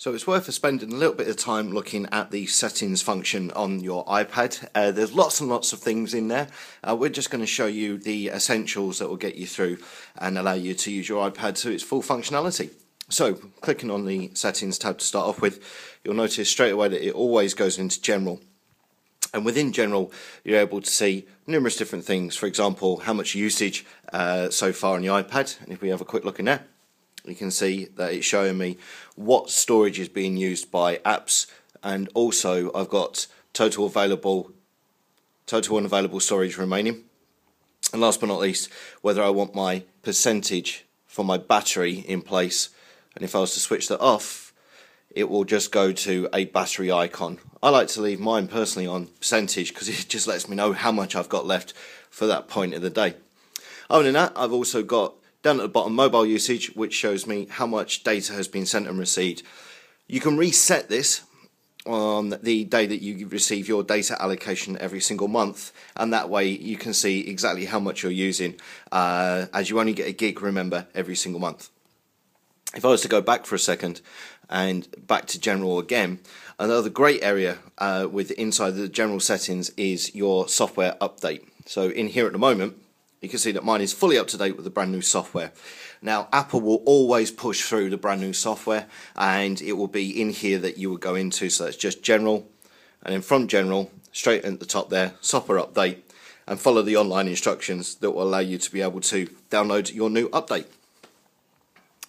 So it's worth spending a little bit of time looking at the settings function on your iPad. There's lots and lots of things in there. We're just going to show you the essentials that will get you through and allow you to use your iPad to its full functionality. So clicking on the settings tab to start off with, you'll notice straight away that it always goes into general. And within general, you're able to see numerous different things. For example, how much usage so far on the iPad. And if we have a quick look in there, you can see that it's showing me what storage is being used by apps, and also I've got total and available storage remaining. And last but not least, whether I want my percentage for my battery in place, and if I was to switch that off, it will just go to a battery icon. I like to leave mine personally on percentage because it just lets me know how much I've got left for that point of the day. Other than that, I've also got down at the bottom mobile usage, which shows me how much data has been sent and received. You can reset this on the day that you receive your data allocation every single month, and that way you can see exactly how much you're using, as you only get a gig, remember, every single month. If I was to go back for a second and back to general again, another great area with inside the general settings is your software update. So in here at the moment, you can see that mine is fully up to date with the brand new software. Now, Apple will always push through the brand new software, and it will be in here that you will go into. So it's just general, and then from general, straight at the top there, software update, and follow the online instructions that will allow you to be able to download your new update.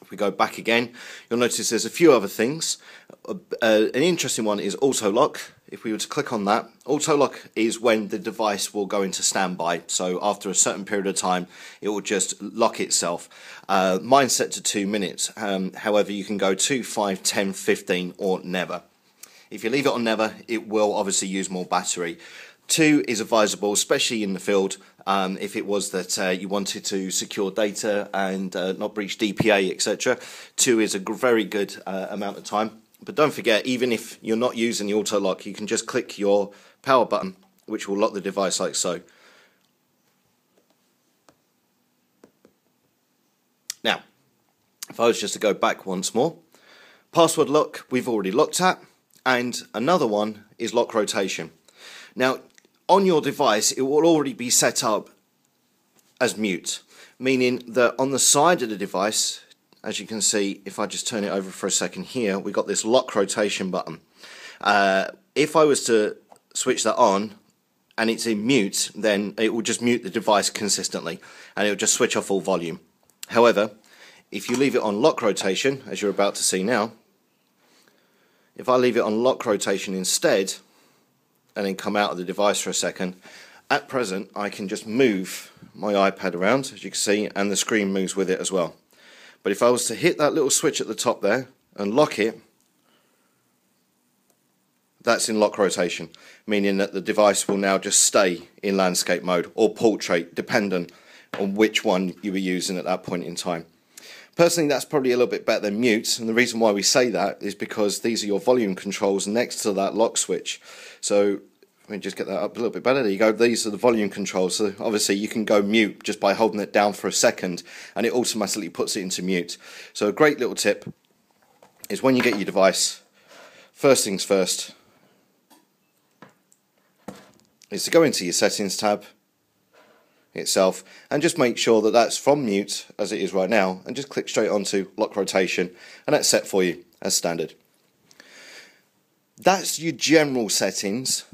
If we go back again, you'll notice there's a few other things. An interesting one is auto lock. If we were to click on that, auto lock is when the device will go into standby. So after a certain period of time, it will just lock itself. Mine's set to 2 minutes. However, you can go 2, 5, 10, 15, or never. If you leave it on never, it will obviously use more battery. 2 is advisable, especially in the field, if it was that you wanted to secure data and not breach DPA, etc. 2 is a very good amount of time. But don't forget, even if you're not using the auto lock, you can just click your power button, which will lock the device like so. Now, if I was just to go back once more, password lock we've already looked at, and another one is lock rotation. Now, on your device, it will already be set up as mute, meaning that on the side of the device, as you can see, if I just turn it over for a second here, we've got this lock rotation button. If I was to switch that on and it's in mute, then it will just mute the device consistently and it will just switch off all volume. However, if you leave it on lock rotation, as you're about to see now, if I leave it on lock rotation instead and then come out of the device for a second, at present I can just move my iPad around, as you can see, and the screen moves with it as well. But if I was to hit that little switch at the top there and lock it, that's in lock rotation, meaning that the device will now just stay in landscape mode or portrait, dependent on which one you were using at that point in time. Personally, that's probably a little bit better than mute, and the reason why we say that is because these are your volume controls next to that lock switch. So let me just get that up a little bit better. There you go. These are the volume controls. So obviously you can go mute just by holding it down for a second and it automatically puts it into mute. So a great little tip is when you get your device, first things first is to go into your settings tab itself and just make sure that that's from mute as it is right now, and just click straight onto lock rotation, and that's set for you as standard. That's your general settings.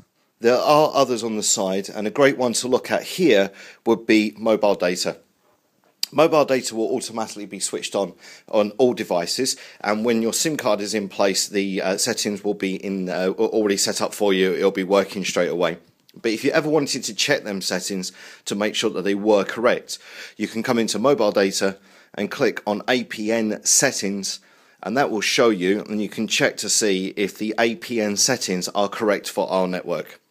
There are others on the side, and a great one to look at here would be mobile data. Mobile data will automatically be switched on all devices, and when your SIM card is in place, the settings will be already set up for you. It'll be working straight away. But if you ever wanted to check them settings to make sure that they were correct, you can come into mobile data and click on APN settings, and that will show you, and you can check to see if the APN settings are correct for our network.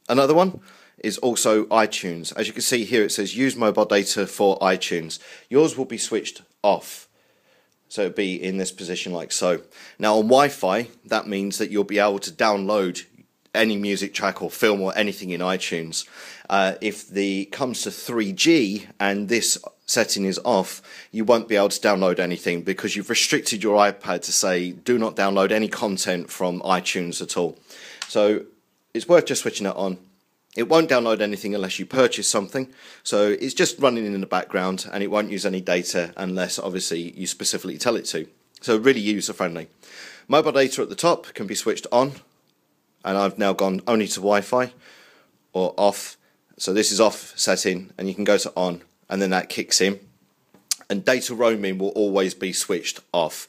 Another one is also iTunes. As you can see here, it says use mobile data for iTunes. Yours will be switched off, so it'll be in this position like so. Now on Wi-Fi, that means that you'll be able to download any music track or film or anything in iTunes. If the comes to 3G and this setting is off, you won't be able to download anything because you've restricted your iPad to say do not download any content from iTunes at all. So it's worth just switching it on. It won't download anything unless you purchase something, so it's just running in the background and it won't use any data unless obviously you specifically tell it to. So really user friendly. Mobile data at the top can be switched on, and I've now gone only to Wi-Fi or off. So this is off setting and you can go to on and then that kicks in, and data roaming will always be switched off.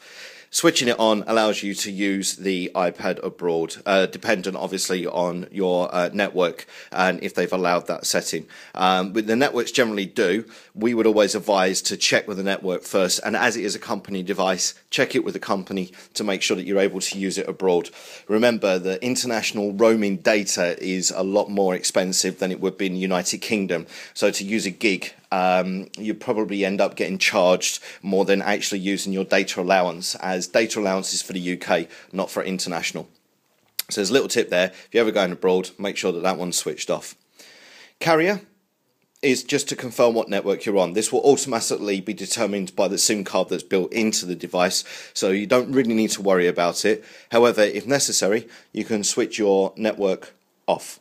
Switching it on allows you to use the iPad abroad, dependent obviously on your network and if they've allowed that setting. But the networks generally do. We would always advise to check with the network first, and as it is a company device, check it with the company to make sure that you're able to use it abroad. Remember, the international roaming data is a lot more expensive than it would be in the United Kingdom. So to use a gig, you probably end up getting charged more than actually using your data allowance, as data allowance is for the UK, not for international. So there's a little tip there. If you're ever going abroad, make sure that that one's switched off. Carrier is just to confirm what network you're on. This will automatically be determined by the SIM card that's built into the device, so you don't really need to worry about it. However, if necessary, you can switch your network off,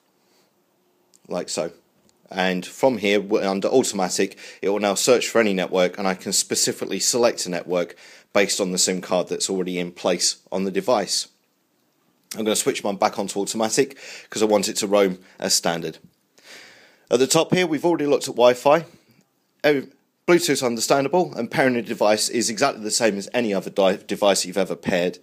like so. And from here, under automatic, it will now search for any network, and I can specifically select a network based on the SIM card that's already in place on the device. I'm going to switch mine back onto automatic because I want it to roam as standard. At the top here, we've already looked at Wi-Fi. Bluetooth understandable, and pairing a device is exactly the same as any other device you've ever paired.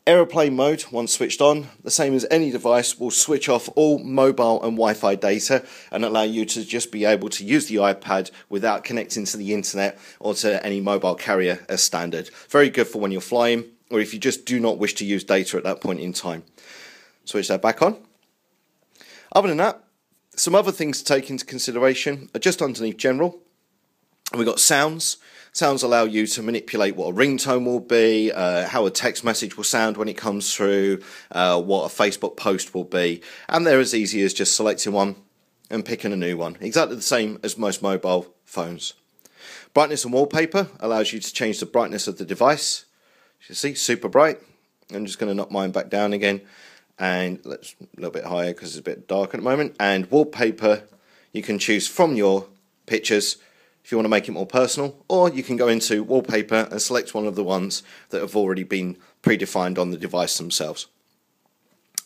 Aeroplane mode, once switched on, the same as any device, will switch off all mobile and Wi-Fi data and allow you to just be able to use the iPad without connecting to the internet or to any mobile carrier as standard. Very good for when you're flying or if you just do not wish to use data at that point in time. Switch that back on. Other than that, some other things to take into consideration are just underneath general. We've got sounds. Sounds allow you to manipulate what a ringtone will be, how a text message will sound when it comes through, what a Facebook post will be, and they're as easy as just selecting one and picking a new one. Exactly the same as most mobile phones. Brightness and wallpaper allows you to change the brightness of the device. You see, super bright. I'm just going to knock mine back down again, and let's a little bit higher because it's a bit dark at the moment. And wallpaper, you can choose from your pictures if you want to make it more personal, or you can go into wallpaper and select one of the ones that have already been predefined on the device themselves.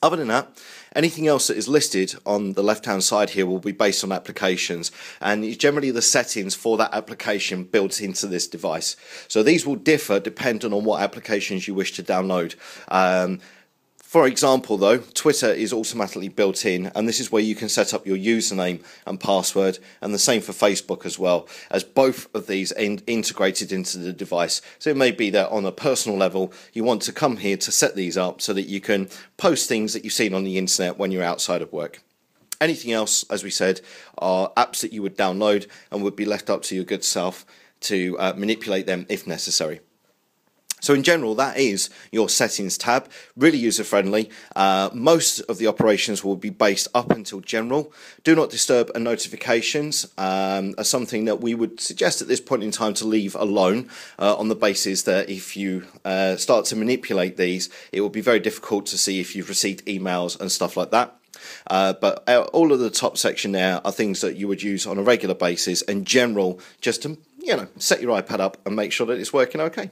Other than that, anything else that is listed on the left hand side here will be based on applications, and it's generally the settings for that application built into this device. So these will differ depending on what applications you wish to download. For example though, Twitter is automatically built in, and this is where you can set up your username and password, and the same for Facebook as well, as both of these are integrated into the device. So it may be that on a personal level you want to come here to set these up so that you can post things that you've seen on the internet when you're outside of work. Anything else, as we said, are apps that you would download and would be left up to your good self to manipulate them if necessary. So in general, that is your settings tab, really user friendly. Most of the operations will be based up until general. Do not disturb and notifications are something that we would suggest at this point in time to leave alone, on the basis that if you start to manipulate these, it will be very difficult to see if you've received emails and stuff like that. But all of the top section there are things that you would use on a regular basis, and general just to, set your iPad up and make sure that it's working okay.